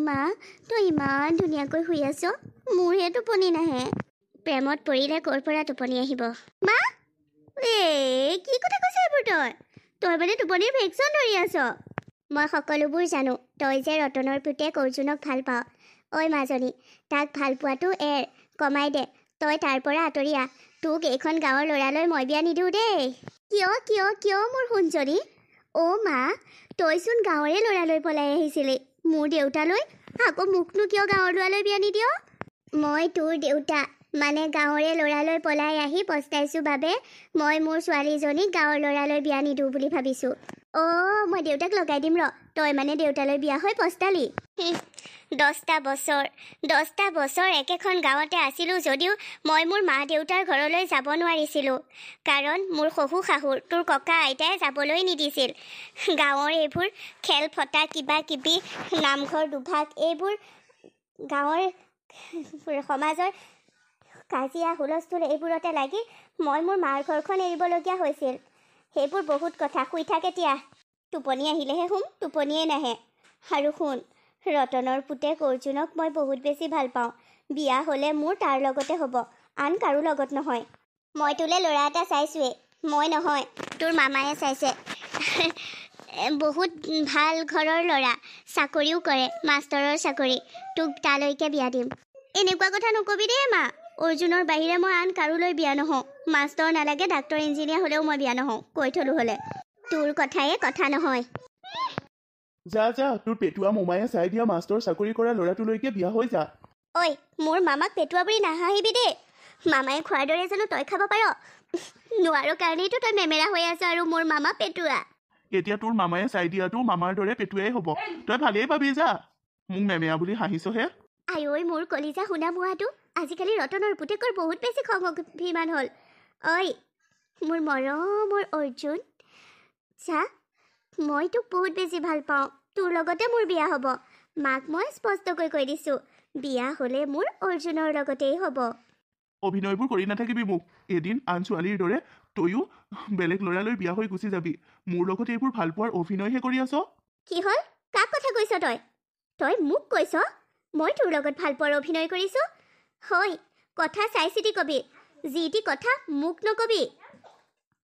মা তই ইমান ধুনীয়াকৈ শুই আছ মোৰহে টোপনি নাহে প্ৰেমত পৰিলে ক'ৰ পৰা টোপনি আহিব মা কি কথা কৈছ এইবোৰ তই মানে টোপনিৰ ভেকচন ধৰি আছ মই সকলোবোৰ জানো তই যে ৰতনৰ পুতেক অৰ্জুনক ভাল পাৱ ঐ মাজনী তাক ভাল পোৱাটো এৰ কমাই দে তই তাৰ পৰা আঁতৰি আহ তোক এইখন গাঁৱৰ ল'ৰালৈ মই বিয়া নিদিওঁ দেই কিয় মোৰ সোণজনী মা তইচোন গাঁৱৰে ল'ৰালৈ পলাই আহিছিলি মোৰ দেউতালৈ আকৌ মোকনো কিয় গাঁৱৰ ল'ৰালৈ বিয়া নিদিয় মই তোৰ দেউতা মানে গাঁৱৰে ল'ৰালৈ পলাই আহি পস্তাইছোঁ বাবে মই মোৰ ছোৱালীজনীক গাঁৱৰ ল'ৰালৈ বিয়া নিদিওঁ বুলি ভাবিছোঁ মই দেউতাক লগাই দিম ৰ তই মানে দেউতালৈ বিয়া হৈ পস্তালি 10টা বছৰ একেখন গাঁৱতে আছিলোঁ যদিও মই মোৰ মা দেউতাৰ ঘৰলৈ যাব নোৱাৰিছিলোঁ কাৰণ মোৰ শহু শাহুৰ তোৰ ককা আইতাই যাবলৈ নিদিছিল গাঁৱৰ এইবোৰ খেল ফটা কিবা কিবি নামঘৰ দুভাগ এইবোৰ গাঁৱৰ সমাজৰ কাজিয়া হুলস্থুল এইবোৰতে লাগি মই মোৰ মাৰ ঘৰখন এৰিবলগীয়া হৈছিল সেইবোৰ বহুত কথা শুই থাক এতিয়া টোপনি আহিলেহে শুম টোপনিয়ে নাহে আৰু শুন ৰতনৰ পুতেক অৰ্জুনক মই বহুত বেছি ভাল পাওঁ বিয়া হ'লে মোৰ তাৰ লগতে হ'ব আন কাৰো লগত নহয় মই তোলে ল'ৰা এটা চাইছোঁৱেই মই নহয় তোৰ মামায়ে চাইছে বহুত ভাল ঘৰৰ ল'ৰা চাকৰিও কৰে মাষ্টৰৰ চাকৰি তোক তালৈকে বিয়া দিম এনেকুৱা কথা নকবি দেই মা অৰ্জুনৰ বাহিৰে মই আন কাৰোলৈ বিয়া নহওঁ মাষ্টৰ নালাগে ডাক্তৰ ইঞ্জিনিয়াৰ হ'লেও মই বিয়া নহওঁ কৈ থলো হ'লে তোৰ কথায়ে কথা নহয় যা তোৰ পেটুৱা মোমায়ে চাই দিয়া মাষ্টৰ চাকৰি কৰা ল'ৰাটোলৈকে বিয়া হৈ যা ঐ মোৰ মামাক পেটুৱা বুলি নাহাঁহিবি দেই মামায়ে খোৱাৰ দৰে জানো তই খাব পাৰ নোৱাৰো কাৰণেইতো তই মেমেৰা হৈ আছ আৰু মোৰ মামা পেটুৱা এতিয়া তোৰ মামায়ে চাই দিয়াটো মামাৰ দৰে পেটুৱাই হ'ব তই ভালেই পাবি যা মোক মেমেৰা বুলি হাঁহিছহে আই ঐ মোৰ কলিজা শুনা মোৱাটো আজিকালি ৰতনৰ পুতেকৰ বহুত বেছি খং অভিমান হ'ল ঐ মোৰ মৰমৰ অৰ্জুন চা মই তোক বহুত বেছি ভাল পাওঁ তোৰ লগতে মোৰ বিয়া হ'ব মাক মই স্পষ্টকৈ কৈ দিছোঁ বিয়া হ'লে মোৰ অৰ্জুনৰ লগতেই হ'ব অভিনয়বোৰ কৰি নাথাকিবি মোক এদিন আন ছোৱালীৰ দৰে তয়ো বেলেগ ল'ৰালৈ বিয়া হৈ গুচি যাবি মোৰ লগত এইবোৰ ভাল পোৱাৰ অভিনয়হে কৰি আছ কি হ'ল কাক কথা কৈছ তই মোক কৈছ মই তোৰ লগত ভাল পোৱাৰ অভিনয় কৰিছোঁ হয় কথা চাই চিতি কবি যি টি কথা মোক নকবি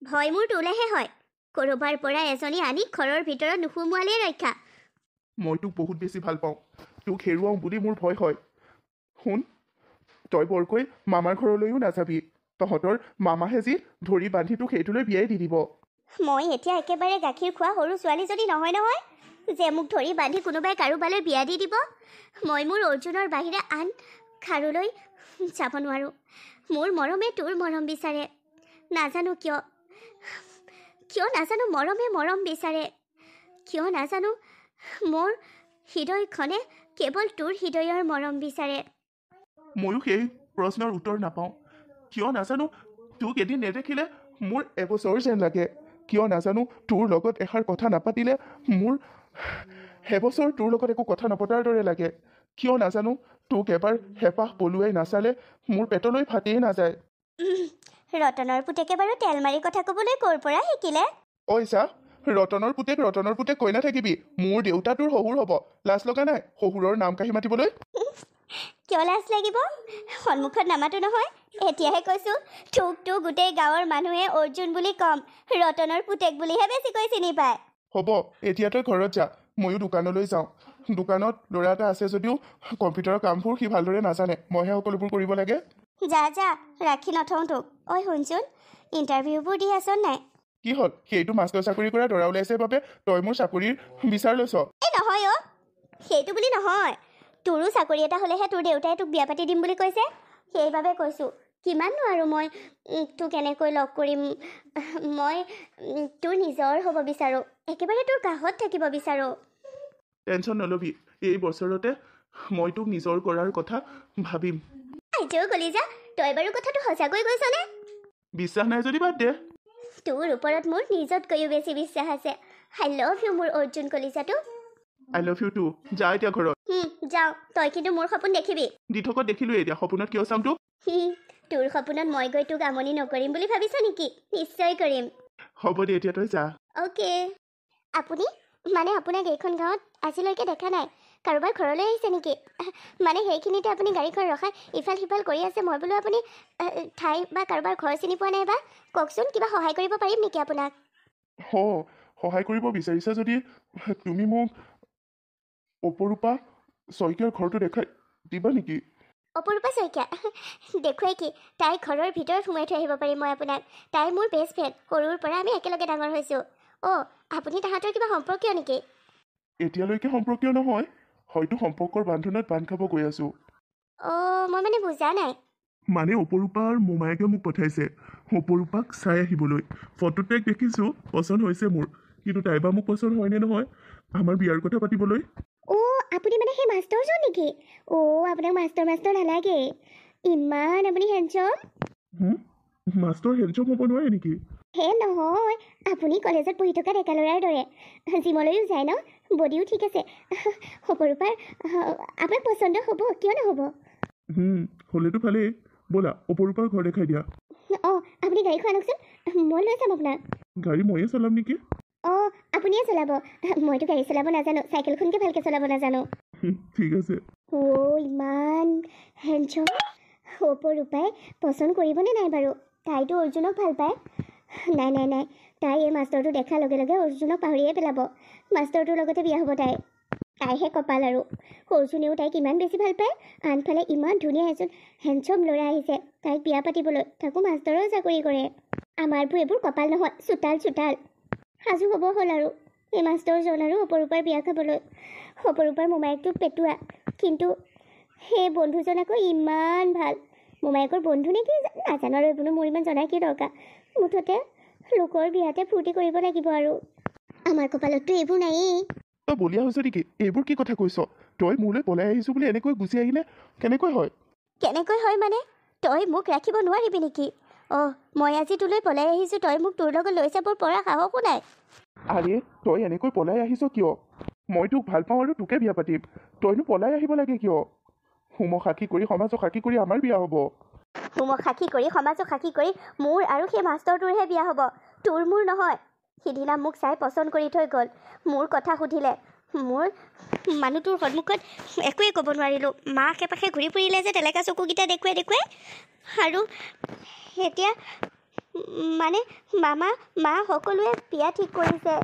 ভয় মোৰ তোলেহে হয় ক'ৰবাৰ পৰা এজনী আনি ঘৰৰ ভিতৰত নুসুমোৱালেই ৰক্ষা মই তোক বহুত বেছি ভাল পাওঁ তোক হেৰুৱাওঁ বুলি মোৰ ভয় হয় শুন তই বৰকৈ মামাৰ ঘৰলৈও নাযাবি তহঁতৰ মামাহে যি ধৰি বান্ধি তোক সেইটোলৈ বিয়াই দি দিব মই এতিয়া একেবাৰে গাখীৰ খোৱা সৰু ছোৱালীজনী নহয় যে মোক ধৰি বান্ধি কোনোবাই কাৰোবালৈ বিয়া দি দিব মই মোৰ অৰ্জুনৰ বাহিৰে আন কাৰোলৈ যাব নোৱাৰোঁ মোৰ মৰমে তোৰ মৰম বিচাৰে নাজানো কিয় নাজানো মৰমে মৰম বিচাৰে কিয় নাজানো মোৰ হৃদয়খনে কেৱল তোৰ হৃদয়ৰ মৰম বিচাৰে ময়ো সেই প্ৰশ্নৰ উত্তৰ নাপাওঁ কিয় নাজানো তোক এদিন নেদেখিলে মোৰ এবছৰ যেন লাগে কিয় নাজানো তোৰ লগত এষাৰ কথা নাপাতিলে মোৰ এবছৰ তোৰ লগত একো কথা নপতাৰ দৰে লাগে কিয় নাজানো তোক এবাৰ হেঁপাহ পলুৱাই নাচালে মোৰ পেটলৈ ভাতেই নাযায় ৰতনৰ পুতেকে বাৰু তেল মাৰি কথা ক'বলৈ ক'ৰ পৰা শিকিলে ঐ চা ৰতনৰ পুতেক কৈ নাথাকিবি মোৰ দেউতা তোৰ শহুৰ হ'ব লাজ লগা নাই শহুৰৰ নাম কাঢ়ি মাতিবলৈ কিয় লাজ লাগিব সন্মুখত নামাতো নহয় এতিয়াহে কৈছোঁ তোক গোটেই গাঁৱৰ মানুহে অৰ্জুন বুলি কম ৰতনৰ পুতেক বুলিহে বেছিকৈ চিনি পায় হ'ব এতিয়া তই ঘৰত যা ময়ো দোকানলৈ যাওঁ দোকানত ল'ৰা এটা আছে যদিও কম্পিউটাৰৰ কামবোৰ সি ভালদৰে নাজানে মইহে সকলোবোৰ কৰিব লাগে যা ৰাখি নথওঁ তোক ঐ শুনচোন ইণ্টাৰভিউবোৰ দি আছ নাই কি হ'ল সেইটো মাষ্টৰ চাকৰি কৰা দৰা ওলাইছে বাবে তই মোৰ চাকৰিৰ বিচাৰ লৈছ নহয় সেইটো বুলি নহয় তোৰো চাকৰি এটা হ'লেহে তোৰ দেউতাই তোক বিয়া পাতি দিম বুলি কৈছে সেইবাবে কৈছোঁ কিমাননো আৰু মই তোক এনেকৈ লগ কৰিম মই তোৰ নিজৰ হ'ব বিচাৰোঁ একেবাৰে তোৰ কাষত থাকিব বিচাৰোঁ টেনশ্যন নল'বি এই বছৰতে মই তোক নিজৰ কৰাৰ কথা ভাবিম আইজো কলিজা তই বাৰু কথাটো সঁচাকৈ কৈছনে বিশ্বাস নাই যদি বাদ দে তোৰ ওপৰত মোৰ নিজতকৈও বেছি বিশ্বাস আছে আই লাভ ইউ মোৰ অৰ্জুন কলিজাটো আই লাভ ইউ টু যা এতিয়া ঘৰত যাওঁ তই কিন্তু মোৰ সপোন দেখিবি দি থকত দেখিলোৱে এতিয়া সপোনত কিয় চাম তোক তোৰ সপোনত মই গৈ তোক আমনি নকৰিম বুলি ভাবিছ নেকি নিশ্চয় কৰিম হ'ব দে এতিয়া তই যা অ'কে আপুনি মানে আপোনাক এইখন গাঁৱত আজিলৈকে দেখা নাই কাৰোবাৰ ঘৰলৈ আহিছে নেকি? মানে সেইখিনিতে আপুনি গাড়ীখন ৰখাই ইফাল সিফাল কৰি আছে। মই বোলো আপুনি ঠাই বা কাৰোবাৰ ঘৰ চিনি পোৱা নাই বা কওকচোন, কিবা সহায় কৰিব পাৰিম নেকি আপোনাক? সহায় কৰিব বিচাৰিছা যদি তুমি মোক অপৰূপা শইকীয়াৰ ঘৰটো দেখাই দিবা নেকি? অপৰূপা শইকীয়া দেখুৱাই কি? তাইৰ ঘৰৰ ভিতৰত সোমাই থৈ আহিব পাৰিম মই আপোনাক। তাই মোৰ বেষ্ট ফ্ৰেণ্ড, সৰুৰ পৰা আমি একেলগে ডাঙৰ হৈছোঁ। আপুনি তাহাঁতৰ কিবা সম্পৰ্কীয় নেকি? এতিয়ালৈকে সম্পৰ্কীয় নহয়, হয়তো সম্পৰ্কৰ বান্ধোনত বান্ধ খাব গৈ আছোঁ। মই মানে বুজা নাই। মানে অপৰূপাৰ মোমায়েকে মোক পঠাইছে অপৰূপাক চাই আহিবলৈ। ফটোত তাইক দেখিছোঁ, পচন্দ হৈছে মোৰ, কিন্তু তাই বা মোক পচন্দ হয়নে নহয় আমাৰ বিয়াৰ কথা পাতিবলৈ। আপুনি মানে সেই মাষ্টৰজন নেকি? আপোনাক মাষ্টৰ নালাগে, ইমান আপুনি হেণ্ডছম। মাষ্টৰ হেণ্ডছম হ'ব নোৱাৰে নেকি? হে নহয়, আপুনি কলেজত পঢ়ি থকা ডেকা ল'ৰাৰ দৰে। জিমলৈও যায় ন, বডিও ঠিক আছে। অপৰূপাৰ আপোনাক পচন্দ হ'ব, কিয় নহ'ব? হ'লেতো ভালেই, ব'লা অপৰূপাৰ ঘৰ দেখাই দিয়া। আপুনি গাড়ীখন আনকচোন, মই লৈ যাম আপোনাক। গাড়ী ময়ে চলাম নেকি? আপুনিয়ে চলাব, মইতো গাড়ী চলাব নাজানো, চাইকেলখনকে ভালকৈ চলাব নাজানো। ঠিক আছে। ইমান হেণ্ডছম। অপৰূপাই পচন্দ কৰিবনে নাই বাৰু? তাইতো অৰ্জুনক ভাল পায়। নাই, তাই এই মাষ্টৰটো দেখাৰ লগে লগে অৰ্জুনক পাহৰিয়ে পেলাব। মাষ্টৰটোৰ লগতে বিয়া হ'ব তাইহে কপাল আৰু। অৰ্জুনেও তাইক ইমান বেছি ভাল পায়, আনফালে ইমান ধুনীয়া এজন হেণ্ডছম ল'ৰা আহিছে তাইক বিয়া পাতিবলৈ, তাকো মাষ্টৰৰ চাকৰি কৰে। আমাৰবোৰ এইবোৰ কপাল নহয়, চোতাল। সাজু হ'ব হ'ল আৰু এই মাষ্টৰজন আৰু অপৰূপাৰ বিয়া খাবলৈ। অপৰূপাৰ মোমায়েকটো পেটুৱা, কিন্তু সেই বন্ধুজন আকৌ ইমান ভাল। মোমায়েকৰ বন্ধু নেকি নাজানো আৰু, এইবোৰ মোৰ ইমান জনাৰ কি দৰকাৰ। মুঠতে লোকৰ বিয়াতে ফূৰ্তি কৰিব লাগিব আৰু আমাৰ কপালততো এইবোৰ নায়েই। তই বলিয়া হৈছ নেকি? এইবোৰ কি কথা কৈছ? তই মোলৈ পলাই আহিছোঁ বুলি এনেকৈ গুচি আহিলে কেনেকৈ হয়? কেনেকৈ হয় মানে? তই মোক ৰাখিব নোৱাৰিবি নেকি? মই আজি তোলৈ পলাই আহিছোঁ, তই মোক তোৰ লগত লৈ যাবৰ পৰা সাহসো নাই। আৰে তই এনেকৈ পলাই আহিছ কিয়? মই তোক ভাল পাওঁ আৰু তোকে বিয়া পাতিম, তইনো পলাই আহিব লাগে কিয়? হোমক সাক্ষী কৰি সমাজক সাক্ষী কৰি আমাৰ বিয়া হ'ব। হোমক সাক্ষী কৰি সমাজক সাক্ষী কৰি মোৰ আৰু সেই মাষ্টৰটোৰহে বিয়া হ'ব, তোৰ মোৰ নহয়। সিদিনা মোক চাই পচন্দ কৰি থৈ গ'ল, মোৰ কথা সুধিলে। মোৰ মানুহটোৰ সন্মুখত একোৱেই ক'ব নোৱাৰিলোঁ। মা আশে পাশে ঘূৰি ফুৰিলে যে তেলেকা চকুকেইটা দেখুৱাই আৰু এতিয়া মানে মা সকলোৱে বিয়া ঠিক কৰিছে।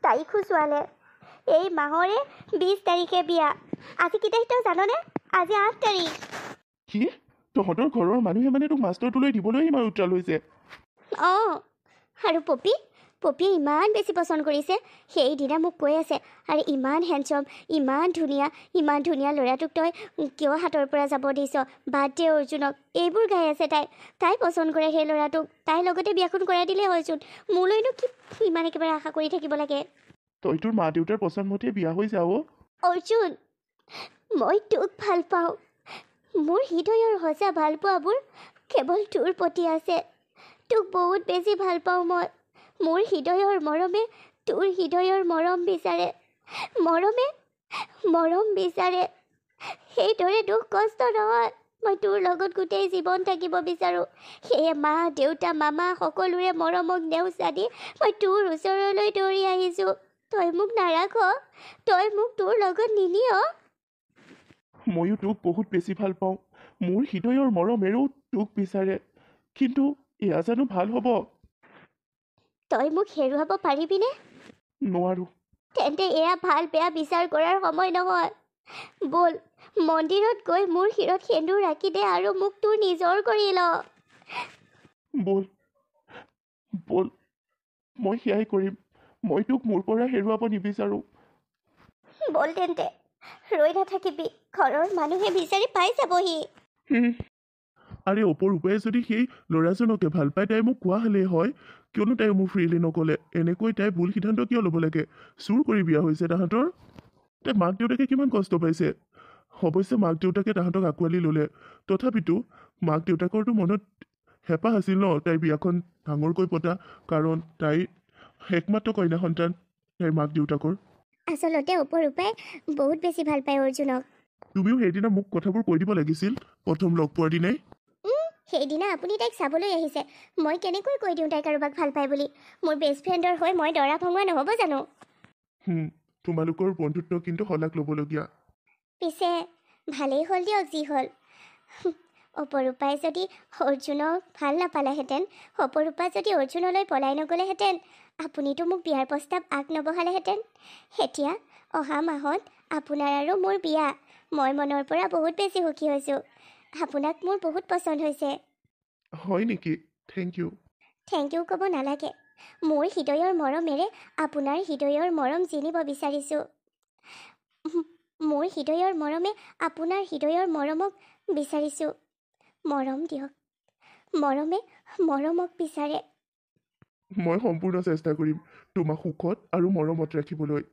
তাৰিখো চোৱালে, এই মাহৰে 20 তাৰিখে বিয়া। আজি কি তাৰিখ তই জাননে? আজি 8 তাৰিখ। কি? তহঁতৰ ঘৰৰ মানুহে মানে তোক মাষ্টৰটোলৈ দিবলৈ ইমান উত্ৰা লৈছে? আৰু পপিয়ে ইমান বেছি পচন্দ কৰিছে। সেইদিনা মোক কৈ আছে, আৰে ইমান হেণ্ডছম, ইমান ধুনীয়া ল'ৰাটোক তই কিয় হাতৰ পৰা যাব দিছ? বাদ দে অৰ্জুনক, এইবোৰ গাই আছে তাই পচন্দ কৰে সেই ল'ৰাটোক, তাইৰ লগতে বিয়াখন কৰাই দিলেই হয়চোন। মোলৈনো কি ইমান একেবাৰে আশা কৰি থাকিব লাগে? তই তোৰ মা দেউতাৰ পচন্দ মতে বিয়া হৈ যাৱ। অৰ্জুন, মই তোক ভাল পাওঁ। মোৰ হৃদয়ৰ সঁচা ভাল পোৱাবোৰ কেৱল তোৰ প্ৰতি আছে। তোক বহুত বেছি ভাল পাওঁ মই। মোৰ হৃদয়ৰ মৰমে তোৰ হৃদয়ৰ মৰম বিচাৰে। সেইদৰে দুখ কষ্ট নহয়, মই তোৰ লগত গোটেই জীৱন থাকিব বিচাৰোঁ। সেয়ে মা দেউতা মামা সকলোৰে মৰমক নেওচা দি মই তোৰ ওচৰলৈ দৌৰি আহিছোঁ। তই মোক নাৰাখ, তই মোক তোৰ লগত নিনিয়। ময়ো তোক বহুত বেছি ভাল পাওঁ, মোৰ হৃদয়ৰ মৰমেৰেও তোক বিচাৰে, কিন্তু এয়া জানো ভাল হ'ব? তই মোক হেৰুৱাব পাৰিবিনে? নোৱাৰো। তেন্তে এয়া ভাল বেয়া বিচাৰ কৰাৰ সময় নহয়। ব'ল মন্দিৰত গৈ মোৰ শিৰত সেন্দুৰ ৰাখি দে আৰু মোক তোৰ নিজৰ কৰি ল। ব'ল, মই সেয়াই কৰিম। মই তোক মোৰ পৰা হেৰুৱাব নিবিচাৰোঁ। ব'ল তেন্তে, ৰৈ নাথাকিবি, ঘৰৰ মানুহে বিচাৰি পাই যাবহি। আৰে অপৰূপাই যদি সেই ল'ৰাজনকে ভাল পায় তাই মোক কোৱা হ'লেই হয়, কিয়নো তাই মোক ফ্ৰীলি নক'লে? এনেকৈ তাই ভুল সিদ্ধান্ত কিয় ল'ব লাগে? চুৰ কৰি বিয়া হৈছে তাহাঁতৰ। তাই মাক দেউতাকে কিমান কষ্ট পাইছে। অৱশ্যে মাক দেউতাকে তাহাঁতক আঁকোৱালি ল'লে, তথাপিতো মাক দেউতাকৰতো মনত হেঁপাহ আছিল ন তাইৰ বিয়াখন ডাঙৰকৈ পতা, কাৰণ তাইৰ একমাত্ৰ কন্যা সন্তান তাইৰ মাক দেউতাকৰ। আচলতে অপৰূপাই বহুত বেছি ভাল পায় অৰ্জুনক। তুমিও সেইদিনা মোক কথাবোৰ কৈ দিব লাগিছিল প্ৰথম লগ পোৱাৰ দিনাই। সেইদিনা আপুনি তাইক চাবলৈ আহিছে, মই কেনেকৈ কৈ দিওঁ তাই কাৰোবাক ভাল পায় বুলি? মোৰ বেষ্ট ফ্ৰেণ্ডৰ হৈ মই দৰা ভঙোৱা নহ'ব জানো? তোমালোকৰ বন্ধুত্ব কিন্তু শলাগ ল'বলগীয়া। পিছে ভালেই হ'ল দিয়ক যি হ'ল। অপৰূপাই যদি অৰ্জুনক ভাল নাপালেহেঁতেন, অপৰূপা যদি অৰ্জুনলৈ পলাই নগ'লেহেঁতেন, আপুনিতো মোক বিয়াৰ প্ৰস্তাৱ আগ নবঢ়ালেহেঁতেন। এতিয়া অহা মাহত আপোনাৰ আৰু মোৰ বিয়া। মই মনৰ পৰা বহুত বেছি সুখী হৈছোঁ। আপোনাক মোৰ বহুত পচন্দ হৈছে। হয় নেকি? Thank U. থেংক ইউ ক'ব নালাগে। মোৰ হৃদয়ৰ মৰমেৰে আপোনাৰ হৃদয়ৰ মৰম জিনিব বিচাৰিছোঁ। মোৰ হৃদয়ৰ মৰমে আপোনাৰ হৃদয়ৰ মৰমক বিচাৰিছোঁ। মৰম দিয়ক। মৰমে মৰমক বিচাৰে। মই সম্পূৰ্ণ চেষ্টা কৰিম তোমাক সুখত আৰু মৰমত ৰাখিবলৈ।